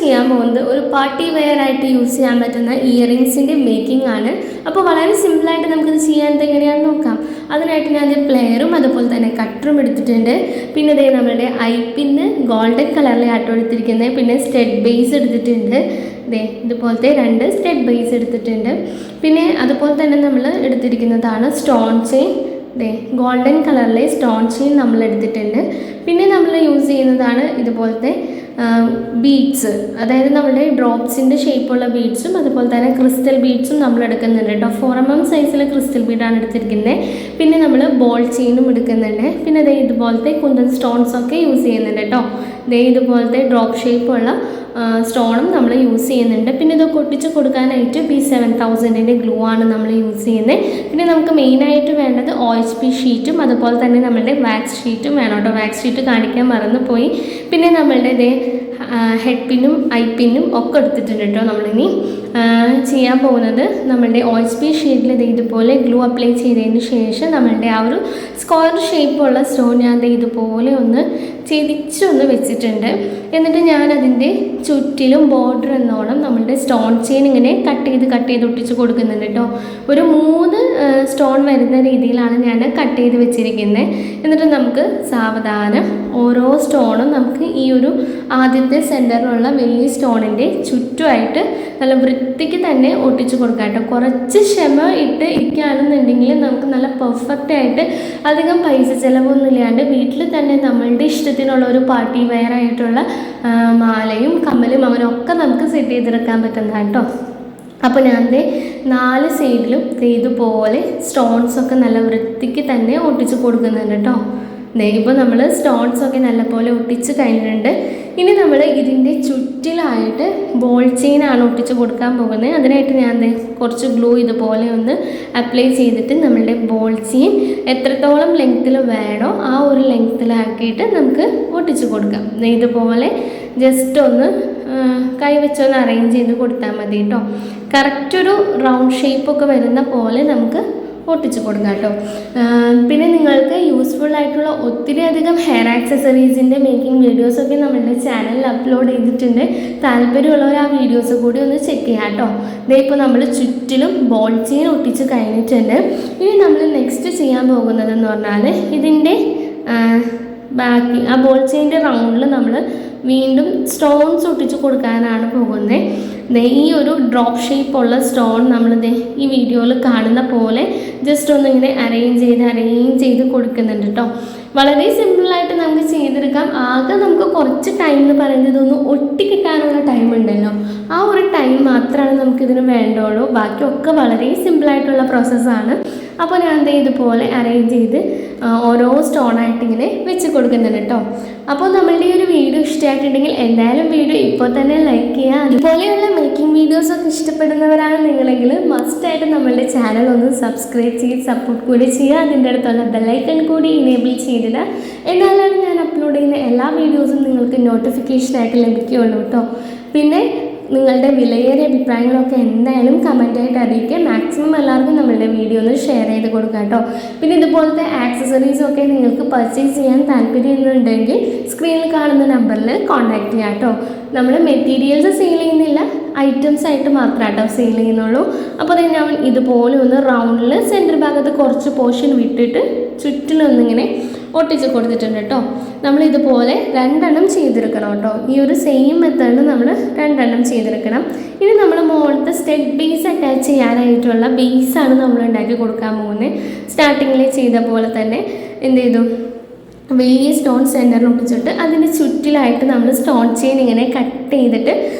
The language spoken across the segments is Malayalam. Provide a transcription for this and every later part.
ചെയ്യാൻ പോകുന്നത് ഒരു പാർട്ടി വെയർ ആയിട്ട് യൂസ് ചെയ്യാൻ പറ്റുന്ന ഇയറിങ്സിൻ്റെ മേക്കിംഗ് ആണ്. അപ്പോൾ വളരെ സിമ്പിളായിട്ട് നമുക്കിത് ചെയ്യാൻ എങ്ങനെയാണെന്ന് നോക്കാം. അതിനായിട്ട് ഞാൻ പ്ലെയറും അതുപോലെ തന്നെ കട്ടറും എടുത്തിട്ടുണ്ട്. പിന്നെ ഇതേ നമ്മുടെ ഐപ്പിന്ന് ഗോൾഡൻ കളറിലാട്ടോ എടുത്തിരിക്കുന്നത്. പിന്നെ സ്റ്റഡ് ബേസ് എടുത്തിട്ടുണ്ട്. ഇതുപോലത്തെ 2 സ്റ്റഡ് ബേസ് എടുത്തിട്ടുണ്ട്. പിന്നെ അതുപോലെ തന്നെ നമ്മൾ എടുത്തിരിക്കുന്നതാണ് സ്റ്റോൺ ചെയിൻ. ഗോൾഡൻ കളറിലെ സ്റ്റോൺ ചെയിൻ നമ്മൾ എടുത്തിട്ടുണ്ട്. പിന്നെ നമ്മൾ യൂസ് ചെയ്യുന്നതാണ് ഇതുപോലത്തെ ബീഡ്സ്, അതായത് നമ്മുടെ ഡ്രോപ്സിൻ്റെ ഷേപ്പുള്ള ബീഡ്സും അതുപോലെ തന്നെ ക്രിസ്റ്റൽ ബീഡ്സും നമ്മൾ എടുക്കുന്നുണ്ട് കേട്ടോ. 4mm സൈസിലെ ക്രിസ്റ്റൽ ബീഡാണ് എടുത്തിരിക്കുന്നത്. പിന്നെ നമ്മൾ ബോൾ ചെയിനും എടുക്കുന്നുണ്ട്. പിന്നെ ഇതുപോലത്തെ കുന്തൻ സ്റ്റോൺസൊക്കെ യൂസ് ചെയ്യുന്നുണ്ട് കേട്ടോ. ഇതുപോലത്തെ ഡ്രോപ്പ് ഷേപ്പുള്ള സ്റ്റോണും നമ്മൾ യൂസ് ചെയ്യുന്നുണ്ട്. പിന്നെ ഇതൊക്കെ ഒട്ടിച്ച് കൊടുക്കാനായിട്ട് B7000ൻ്റെ ഗ്ലൂ ആണ് നമ്മൾ യൂസ് ചെയ്യുന്നത്. പിന്നെ നമുക്ക് മെയിനായിട്ട് വേണ്ടത് OHP ഷീറ്റും അതുപോലെ തന്നെ നമ്മളുടെ വാക്സ് ഷീറ്റും വേണം കേട്ടോ. വാക്സ് ഷീറ്റ് കാണിക്കാൻ മറന്നുപോയി. പിന്നെ നമ്മളുടെ ഹെഡ് പിന്നും ഐ പിന്നും ഒക്കെ എടുത്തിട്ടുണ്ട് കേട്ടോ. നമ്മളിനി ചെയ്യാൻ പോകുന്നത് നമ്മളുടെ OHP ഷീറ്റിൽ ഇതുപോലെ ഗ്ലൂ അപ്ലൈ ചെയ്തതിന് ശേഷം നമ്മളുടെ ആ ഒരു സ്ക്വയർ ഷേപ്പുള്ള സ്റ്റോൺ ഞാൻ ഇതുപോലെ ഒന്ന് ചെരിച്ചൊന്ന് വെച്ചിട്ടുണ്ട്. എന്നിട്ട് ഞാനതിൻ്റെ ചുറ്റിലും ബോർഡർ എന്നോണം നമ്മളുടെ സ്റ്റോൺ ചെയിൻ ഇങ്ങനെ കട്ട് ചെയ്ത് ഒട്ടിച്ച് കൊടുക്കുന്നുണ്ട് കേട്ടോ. ഒരു 3 സ്റ്റോൺ വരുന്ന രീതിയിലാണ് ഞാൻ കട്ട് ചെയ്ത് വെച്ചിരിക്കുന്നത്. എന്നിട്ട് നമുക്ക് സാവധാനം ഓരോ സ്റ്റോണും നമുക്ക് ഈ ഒരു ആദ്യത്തെ സെൻറ്ററിലുള്ള വലിയ സ്റ്റോണിൻ്റെ ചുറ്റുമായിട്ട് നല്ല വൃത്തിക്ക് തന്നെ ഒട്ടിച്ച് കൊടുക്കാം കേട്ടോ. കുറച്ച് ക്ഷമ ഇട്ട് ഇരിക്കുകയാണെന്നുണ്ടെങ്കിൽ നമുക്ക് നല്ല പെർഫെക്റ്റ് ആയിട്ട് അധികം പൈസ ചിലവൊന്നും ഇല്ലാണ്ട് വീട്ടിൽ തന്നെ നമ്മളുടെ ഇഷ്ടത്തിനുള്ള ഒരു പാർട്ടി വെയർ ആയിട്ടുള്ള മാലയും കമ്മലും അങ്ങനെയൊക്കെ നമുക്ക് സെറ്റ് ചെയ്തെടുക്കാൻ പറ്റുന്നതാണ് കേട്ടോ. അപ്പോൾ ഞാൻ 4 സൈഡിലും ഇതുപോലെ സ്റ്റോൺസൊക്കെ നല്ല വൃത്തിക്ക് തന്നെ ഒട്ടിച്ച് കൊടുക്കുന്നുണ്ട് കേട്ടോ. ഇപ്പോൾ നമ്മൾ സ്റ്റോൺസൊക്കെ നല്ലപോലെ ഒട്ടിച്ച് കഴിഞ്ഞിട്ടുണ്ട്. ഇനി നമ്മൾ ഇതിൻ്റെ ചുറ്റിലായിട്ട് ബോൾ ചെയിനാണ് ഒട്ടിച്ച് കൊടുക്കാൻ പോകുന്നത്. അതിനായിട്ട് ഞാൻ കുറച്ച് ഗ്ലൂ ഇതുപോലെ ഒന്ന് അപ്ലൈ ചെയ്തിട്ട് നമ്മളുടെ ബോൾ ചെയിൻ എത്രത്തോളം ലെങ്ത്തിൽ വേണോ ആ ഒരു ലെങ്ത്തിലാക്കിയിട്ട് നമുക്ക് ഒട്ടിച്ച് കൊടുക്കാം. ഇതുപോലെ ജസ്റ്റ് ഒന്ന് കൈ വെച്ചൊന്ന് അറേഞ്ച് ചെയ്ത് കൊടുത്താൽ മതി കേട്ടോ. കറക്റ്റ് ഒരു റൗണ്ട് ഷേപ്പൊക്കെ വരുന്ന പോലെ നമുക്ക് ഒട്ടിച്ച് കൊടുക്കാം കേട്ടോ. പിന്നെ നിങ്ങൾക്ക് യൂസ്ഫുൾ ആയിട്ടുള്ള ഒത്തിരി അധികം ഹെയർ ആക്സസറീസിൻ്റെ മേക്കിംഗ് വീഡിയോസൊക്കെ നമ്മളുടെ ചാനലിൽ അപ്ലോഡ് ചെയ്തിട്ടുണ്ട്. താല്പര്യമുള്ളവർ ആ വീഡിയോസ് കൂടി ഒന്ന് ചെക്ക് ചെയ്യാം കേട്ടോ. ഇപ്പോൾ നമ്മൾ ചുറ്റിലും ബോൾ ചെയിൻ ഒട്ടിച്ച് കഴിഞ്ഞിട്ടുണ്ട്. ഇനി നമ്മൾ നെക്സ്റ്റ് ചെയ്യാൻ പോകുന്നതെന്ന് പറഞ്ഞാൽ ഇതിൻ്റെ ബാക്കി ആ ബോൾ ചെയിൻ്റെ റൗണ്ടിൽ നമ്മൾ വീണ്ടും സ്റ്റോൺസ് ഒട്ടിച്ച് കൊടുക്കാനാണ് പോകുന്നത്. ഈ ഒരു ഡ്രോപ്പ് ഷേപ്പുള്ള സ്റ്റോൺ നമ്മൾ ഈ വീഡിയോയിൽ കാണുന്ന പോലെ ജസ്റ്റ് ഒന്നിങ്ങനെ അറേഞ്ച് ചെയ്ത് കൊടുക്കുന്നുണ്ട് കേട്ടോ. വളരെ സിമ്പിളായിട്ട് നമുക്ക് ചെയ്തെടുക്കാം. ആകെ നമുക്ക് കുറച്ച് ടൈം എന്ന് പറയുന്നത് ഇതൊന്ന് ഒട്ടി കിട്ടാനുള്ള ടൈം ഉണ്ടല്ലോ, ആ ഒരു ടൈം മാത്രമാണ് നമുക്കിതിന് വേണ്ടുള്ളൂ. ബാക്കിയൊക്കെ വളരെ സിമ്പിളായിട്ടുള്ള പ്രോസസ്സാണ്. അപ്പോൾ ഞാൻ ഇതുപോലെ അറേഞ്ച് ചെയ്ത് ഓരോ സ്റ്റോണായിട്ട് ഇങ്ങനെ വെച്ച് കൊടുക്കുന്നുണ്ട് കേട്ടോ. അപ്പോൾ നമ്മളുടെ ഈ ഒരു വീഡിയോ ഇഷ്ടമായിട്ടുണ്ടെങ്കിൽ എന്തായാലും വീഡിയോ ഇപ്പോൾ തന്നെ ലൈക്ക് ചെയ്യുക. അതുപോലെയുള്ള മേക്കിംഗ് വീഡിയോസൊക്കെ ഇഷ്ടപ്പെടുന്നവരാണ് നിങ്ങളെങ്കിൽ മസ്റ്റായിട്ട് നമ്മളുടെ ചാനൽ ഒന്ന് സബ്സ്ക്രൈബ് ചെയ്ത് സപ്പോർട്ട് കൂടി ചെയ്യുക. അതിൻ്റെ അടുത്തുള്ള ബെല്ലൈക്കൺ കൂടി ഇനേബിൾ ചെയ്തിടുക. എന്നാലാണ് ഞാൻ അപ്ലോഡ് ചെയ്യുന്ന എല്ലാ വീഡിയോസും നിങ്ങൾക്ക് നോട്ടിഫിക്കേഷനായിട്ട് ലഭിക്കുകയുള്ളൂ കേട്ടോ. പിന്നെ നിങ്ങളുടെ വിലയേറിയ അഭിപ്രായങ്ങളൊക്കെ എന്തായാലും കമൻറ്റായിട്ട് അറിയിക്കുക. മാക്സിമം എല്ലാവർക്കും നമ്മളുടെ വീഡിയോ ഒന്ന് ഷെയർ ചെയ്ത് കൊടുക്കുക കേട്ടോ. പിന്നെ ഇതുപോലത്തെ ആക്സസറീസൊക്കെ നിങ്ങൾക്ക് പർച്ചേസ് ചെയ്യാൻ താല്പര്യമുണ്ടെങ്കിൽ സ്ക്രീനിൽ കാണുന്ന നമ്പറിൽ കോൺടാക്റ്റ് ചെയ്യാം കേട്ടോ. നമ്മൾ മെറ്റീരിയൽസ് സെയിൽ ചെയ്യുന്നില്ല, ഐറ്റംസ് ആയിട്ട് മാത്രമാട്ടോ സെയിൽ ചെയ്യുന്നുള്ളൂ. അപ്പോൾ ഞാൻ ഇതുപോലെ ഒന്ന് റൗണ്ടിൽ സെൻറ്റർ ഭാഗത്ത് കുറച്ച് പോർഷൻ വിട്ടിട്ട് ചുറ്റിലൊന്നിങ്ങനെ ഒട്ടിച്ച് കൊടുത്തിട്ടുണ്ട് കേട്ടോ. നമ്മളിതുപോലെ 2 എണ്ണം ചെയ്തെടുക്കണം കേട്ടോ. ഈ ഒരു സെയിം മെത്തേഡിൽ നമ്മൾ 2 എണ്ണം ചെയ്തെടുക്കണം. ഇനി നമ്മൾ മുകളിലത്തെ സ്റ്റെഡ് ബേസ് അറ്റാച്ച് ചെയ്യാനായിട്ടുള്ള ബേസാണ് നമ്മൾ ഉണ്ടാക്കി കൊടുക്കാൻ പോകുന്നത്. സ്റ്റാർട്ടിങ്ങിൽ ചെയ്ത പോലെ തന്നെ എന്ത് ചെയ്തു, വലിയ സ്റ്റോൺ സെൻറ്ററിൽ ഒട്ടിച്ചിട്ട് അതിൻ്റെ ചുറ്റിലായിട്ട് നമ്മൾ സ്റ്റോൺ ചെയിൻ ഇങ്ങനെ കട്ട് ചെയ്തിട്ട്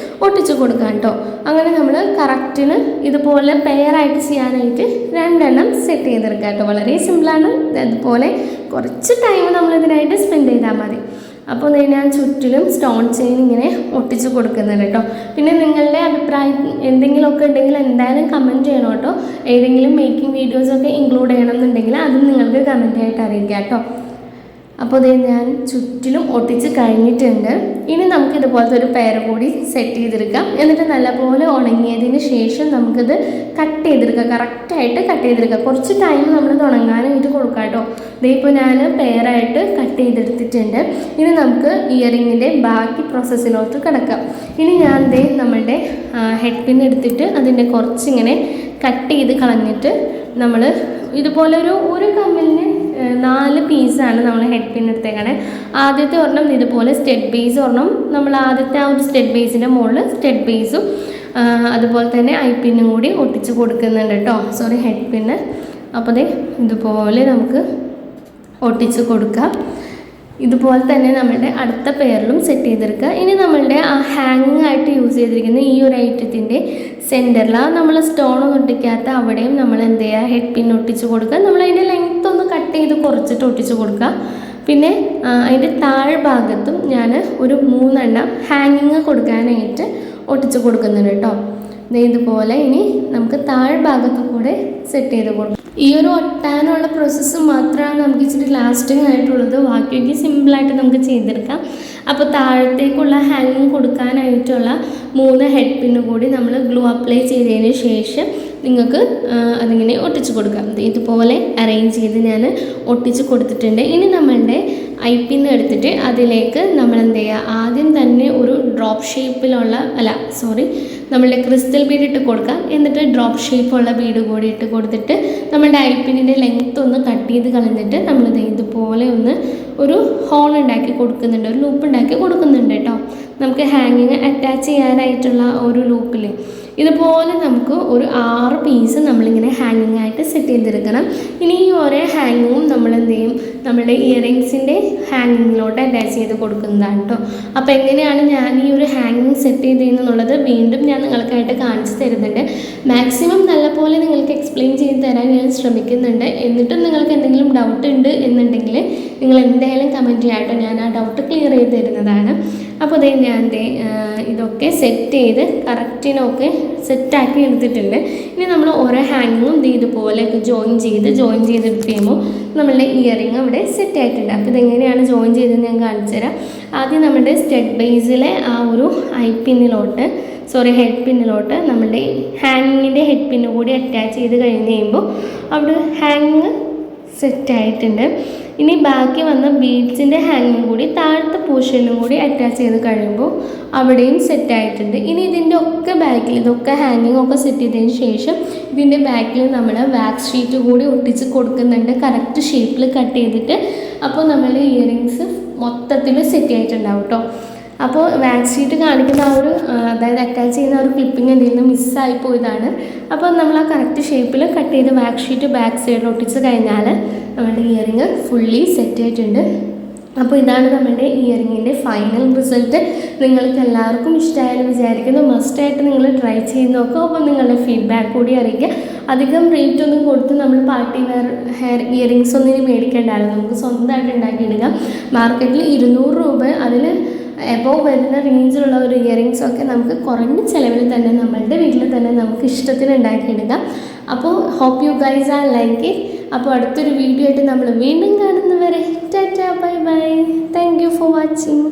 ഒട്ടിച്ച് കൊടുക്കാം കേട്ടോ. അങ്ങനെ നമ്മൾ കറക്റ്റിന് ഇതുപോലെ പെയറായിട്ട് ചെയ്യാനായിട്ട് 2 എണ്ണം സെറ്റ് ചെയ്തെടുക്കാം കേട്ടോ. വളരെ സിമ്പിളാണ്. അതുപോലെ കുറച്ച് ടൈം നമ്മളിതിനായിട്ട് സ്പെൻഡ് ചെയ്താൽ മതി. അപ്പോൾ ഞാൻ ചുറ്റിലും സ്റ്റോൺ ചെയിൻ ഇങ്ങനെ ഒട്ടിച്ച് കൊടുക്കുന്നുണ്ട് കേട്ടോ. പിന്നെ നിങ്ങളുടെ അഭിപ്രായം എന്തെങ്കിലുമൊക്കെ ഉണ്ടെങ്കിൽ എന്തായാലും കമൻറ്റ് ചെയ്യണം കേട്ടോ. ഏതെങ്കിലും മേക്കിംഗ് വീഡിയോസൊക്കെ ഇൻക്ലൂഡ് ചെയ്യണമെന്നുണ്ടെങ്കിൽ അതും നിങ്ങൾക്ക് കമൻറ്റായിട്ട് അറിയിക്കാം കേട്ടോ. അപ്പോൾ ഇത് ഞാൻ ചുറ്റിലും ഒട്ടിച്ച് കഴിഞ്ഞിട്ടുണ്ട്. ഇനി നമുക്ക് ഇതുപോലത്തെ ഒരു പെയർ കൂടി സെറ്റ് ചെയ്തെടുക്കാം. എന്നിട്ട് നല്ലപോലെ ഉണങ്ങിയതിന് ശേഷം നമുക്കിത് കട്ട് ചെയ്തെടുക്കാം. കറക്റ്റായിട്ട് കട്ട് ചെയ്തെടുക്കാം. കുറച്ച് ടൈം നമ്മളിത് ഉണങ്ങാനായിട്ട് കൊടുക്കാം കേട്ടോ. ഇതിപ്പോൾ ഞാൻ പെയറായിട്ട് കട്ട് ചെയ്തെടുത്തിട്ടുണ്ട്. ഇനി നമുക്ക് ഇയറിങ്ങിൻ്റെ ബാക്കി പ്രോസസ്സിലോട്ട് കിടക്കാം. ഇനി ഞാൻ നമ്മളുടെ ഹെഡ് പിൻ എടുത്തിട്ട് അതിൻ്റെ കുറച്ചിങ്ങനെ കട്ട് ചെയ്ത് കളഞ്ഞിട്ട് നമ്മൾ ഇതുപോലെ ഒരു കമ്പിലിന് 4 പീസാണ് നമ്മൾ ഹെഡ് പിൻ എടുത്തേക്കാണ്. ആദ്യത്തെ ഒരെണ്ണം ഇതുപോലെ സ്റ്റഡ് ബേസ് ഒരെണ്ണം നമ്മൾ ആദ്യത്തെ ആ ഒരു സ്റ്റഡ് ബേസിൻ്റെ മുകളിൽ സ്റ്റഡ് ബേസും അതുപോലെ തന്നെ ഐ പിന്നും കൂടി ഒട്ടിച്ച് കൊടുക്കുന്നുണ്ട് കേട്ടോ. സോറി, ഹെഡ് പിന്ന്. അപ്പോൾ ഇതുപോലെ നമുക്ക് ഒട്ടിച്ച് കൊടുക്കാം. ഇതുപോലെ തന്നെ നമ്മളുടെ അടുത്ത പെയറിലും സെറ്റ് ചെയ്തെടുക്കുക. ഇനി നമ്മളുടെ ആ ഹാങ്ങിങ് ആയിട്ട് യൂസ് ചെയ്തിരിക്കുന്ന ഈ ഒരു ഐറ്റത്തിൻ്റെ സെൻറ്ററിൽ നമ്മൾ സ്റ്റോണൊന്നും ഒട്ടിക്കാത്ത അവിടെയും നമ്മൾ എന്ത് ചെയ്യുക, ഹെഡ് പിൻ ഒട്ടിച്ച് കൊടുക്കുക. നമ്മളതിൻ്റെ ലെങ്ത്ത് ഒന്ന് കട്ട് ചെയ്ത് കുറച്ചിട്ട് ഒട്ടിച്ച് കൊടുക്കുക. പിന്നെ അതിൻ്റെ താഴ്ഭാഗത്തും ഞാൻ ഒരു 3 എണ്ണം ഹാങ്ങിങ് കൊടുക്കാനായിട്ട് ഒട്ടിച്ച് കൊടുക്കുന്നുണ്ട് കേട്ടോ. ഇതുപോലെ ഇനി നമുക്ക് താഴ്ഭാഗത്ത് കൂടെ സെറ്റ് ചെയ്ത് കൊടുക്കാം. ഈ ഒരു ഒട്ടാനുള്ള പ്രോസസ്സ് മാത്രമാണ് നമുക്ക് ഇച്ചിരി ലാസ്റ്റിംഗ് ആയിട്ടുള്ളത്. ബാക്കിയൊക്കെ സിമ്പിളായിട്ട് നമുക്ക് ചെയ്തെടുക്കാം. അപ്പോൾ താഴത്തേക്കുള്ള ഹാങ്ങിങ് കൊടുക്കാനായിട്ടുള്ള 3 ഹെഡ് പിന്ന് കൂടി നമ്മൾ ഗ്ലൂ അപ്ലൈ ചെയ്തതിന് ശേഷം നിങ്ങൾക്ക് അതിങ്ങനെ ഒട്ടിച്ച് കൊടുക്കാം. ഇതുപോലെ അറേഞ്ച് ചെയ്ത് ഞാൻ ഒട്ടിച്ച് കൊടുത്തിട്ടുണ്ട്. ഇനി നമ്മളുടെ ഐ പിന്ന് എടുത്തിട്ട് അതിലേക്ക് നമ്മൾ എന്ത് ചെയ്യുക, ആദ്യം തന്നെ ഒരു ഡ്രോപ്പ് ഷേപ്പിലുള്ള നമ്മളുടെ ക്രിസ്റ്റൽ ബീഡ് ഇട്ട് കൊടുക്കാം. എന്നിട്ട് ഡ്രോപ്പ് ഷേപ്പുള്ള ബീഡ് കൂടി ഇട്ട് കൊടുത്തിട്ട് നമ്മളുടെ ഐ പിന്നിൻ്റെ ലെങ്ത്ത് ഒന്ന് കട്ട് ചെയ്ത് കളഞ്ഞിട്ട് നമ്മളിത് ഇതുപോലെ ഒരു ഹോൾ ഉണ്ടാക്കി കൊടുക്കുന്നുണ്ട്, ഒരു ലൂപ്പ് ഉണ്ടാക്കി കൊടുക്കുന്നുണ്ട് കേട്ടോ. നമുക്ക് ഹാങ്ങിങ് അറ്റാച്ച് ചെയ്യാനായിട്ടുള്ള ഒരു ലൂപ്പിൽ ഇതുപോലെ നമുക്ക് ഒരു 6 പീസ് നമ്മളിങ്ങനെ ഹാങ്ങിങ് ആയിട്ട് സെറ്റ് ചെയ്തെടുക്കണം. ഇനി ഈ ഓരോ ഹാങ്ങിങ്ങും നമ്മൾ എന്ത് ചെയ്യും, നമ്മുടെ ഇയറിങ്സിൻ്റെ ഹാങ്ങിങ്ങിലോട്ട് അറ്റാച്ച് ചെയ്ത് കൊടുക്കുന്നതാണ് കേട്ടോ. അപ്പോൾ എങ്ങനെയാണ് ഞാൻ ഈ ഒരു ഹാങ്ങിങ് സെറ്റ് ചെയ്തതെന്നുള്ളത് വീണ്ടും ഞാൻ നിങ്ങൾക്കായിട്ട് കാണിച്ചു തരുന്നുണ്ട്. മാക്സിമം നല്ലപോലെ നിങ്ങൾക്ക് എക്സ്പ്ലെയിൻ ചെയ്ത് തരാൻ ഞാൻ ശ്രമിക്കുന്നുണ്ട്. എന്നിട്ടും നിങ്ങൾക്ക് എന്തെങ്കിലും ഡൗട്ട് ഉണ്ട് എന്നുണ്ടെങ്കിൽ നിങ്ങൾ എന്തായാലും കമൻറ്റ് ചെയ്യാം കേട്ടോ. ഞാൻ ആ ഡൗട്ട് ക്ലിയർ ചെയ്ത് തരുന്നതാണ്. അപ്പോൾ ഞാൻ ഇതൊക്കെ സെറ്റ് ചെയ്ത് കറക്റ്റിനൊക്കെ സെറ്റാക്കി എടുത്തിട്ടുണ്ട്. ഇനി നമ്മൾ ഓരോ ഹാങ്ങിങ്ങും ഇതുപോലെയൊക്കെ ജോയിൻ ചെയ്തെടുത്ത് കഴിയുമ്പോൾ നമ്മളുടെ ഇയറിങ് അവിടെ സെറ്റ് ആയിട്ടുണ്ട്. അപ്പോൾ ഇതെങ്ങനെയാണ് ജോയിൻ ചെയ്തതെന്ന് ഞാൻ കാണിച്ചു തരാം. ആദ്യം നമ്മുടെ സ്റ്റഡ് ബേസിലെ ആ ഒരു ഹെഡ് പിന്നിലോട്ട് നമ്മളുടെ ഹാങ്ങിങ്ങിൻ്റെ ഹെഡ് പിന്ന് കൂടി അറ്റാച്ച് ചെയ്ത് കഴിഞ്ഞ് കഴിയുമ്പോൾ അവിടെ ഹാങ്ങിങ് സെറ്റായിട്ടുണ്ട്. ഇനി ബാക്കി വന്ന ബീഡ്സിൻ്റെ ഹാങ്ങിങ് കൂടി താഴത്തെ പോർഷനും കൂടി അറ്റാച്ച് ചെയ്ത് കഴിയുമ്പോൾ അവിടെയും സെറ്റായിട്ടുണ്ട്. ഇനി ഇതിൻ്റെ ഒക്കെ ബാക്കിൽ ഇതൊക്കെ ഹാങ്ങിങ് ഒക്കെ സെറ്റ് ചെയ്തതിന് ശേഷം ഇതിൻ്റെ ബാക്കിൽ നമ്മൾ വാക്സ് ഷീറ്റ് കൂടി ഒട്ടിച്ച് കൊടുക്കുന്നുണ്ട്, കറക്റ്റ് ഷേപ്പിൽ കട്ട് ചെയ്തിട്ട്. അപ്പോൾ നമ്മൾ ഇയറിങ്സ് മൊത്തത്തിൽ സെറ്റ് ആയിട്ടുണ്ടാവും കേട്ടോ. അപ്പോൾ വാക്സ് ഷീറ്റ് കാണിക്കുന്ന അതായത് അറ്റാച്ച് ചെയ്യുന്ന ഒരു ക്ലിപ്പിംഗ് എന്തെങ്കിലും നിന്ന് മിസ്സായി പോയതാണ്. അപ്പോൾ നമ്മൾ ആ കറക്റ്റ് ഷേപ്പിൽ കട്ട് ചെയ്ത് വാക്സ് ഷീറ്റ് ബാക്ക് സൈഡിൽ ഒട്ടിച്ച് കഴിഞ്ഞാൽ നമ്മുടെ ഇയറിങ് ഫുള്ളി സെറ്റ് ആയിട്ടുണ്ട്. അപ്പോൾ ഇതാണ് നമ്മുടെ ഇയറിങ്ങിൻ്റെ ഫൈനൽ റിസൾട്ട്. നിങ്ങൾക്ക് എല്ലാവർക്കും ഇഷ്ടമായെന്ന് വിചാരിക്കുന്നു. മസ്റ്റായിട്ട് നിങ്ങൾ ട്രൈ ചെയ്ത് നോക്കുക. അപ്പോൾ നിങ്ങളുടെ ഫീഡ്ബാക്ക് കൂടി അറിയിക്കുക. അധികം റേറ്റ് ഒന്നും കൊടുത്ത് നമ്മൾ പാർട്ടി വെയർ ഇയറിങ്സ് ഒന്നും ഇനി മേടിക്കേണ്ടല്ലോ, നമുക്ക് സ്വന്തമായിട്ട് ഉണ്ടാക്കിയിടുക. മാർക്കറ്റിൽ 200 രൂപ അതിൽ എബോവ് വരുന്ന റേഞ്ചിലുള്ള ഒരു ഇയറിങ്സൊക്കെ നമുക്ക് കുറഞ്ഞ ചിലവിൽ തന്നെ നമ്മളുടെ വീട്ടിൽ തന്നെ നമുക്ക് ഇഷ്ടത്തിന് ഉണ്ടാക്കിയെടുക്കാം. അപ്പോൾ hope you guys are like it. അപ്പോൾ അടുത്തൊരു വീഡിയോ ആയിട്ട് നമ്മൾ വീണ്ടും കാണുന്നവരെ tata bye bye. Thank you for watching.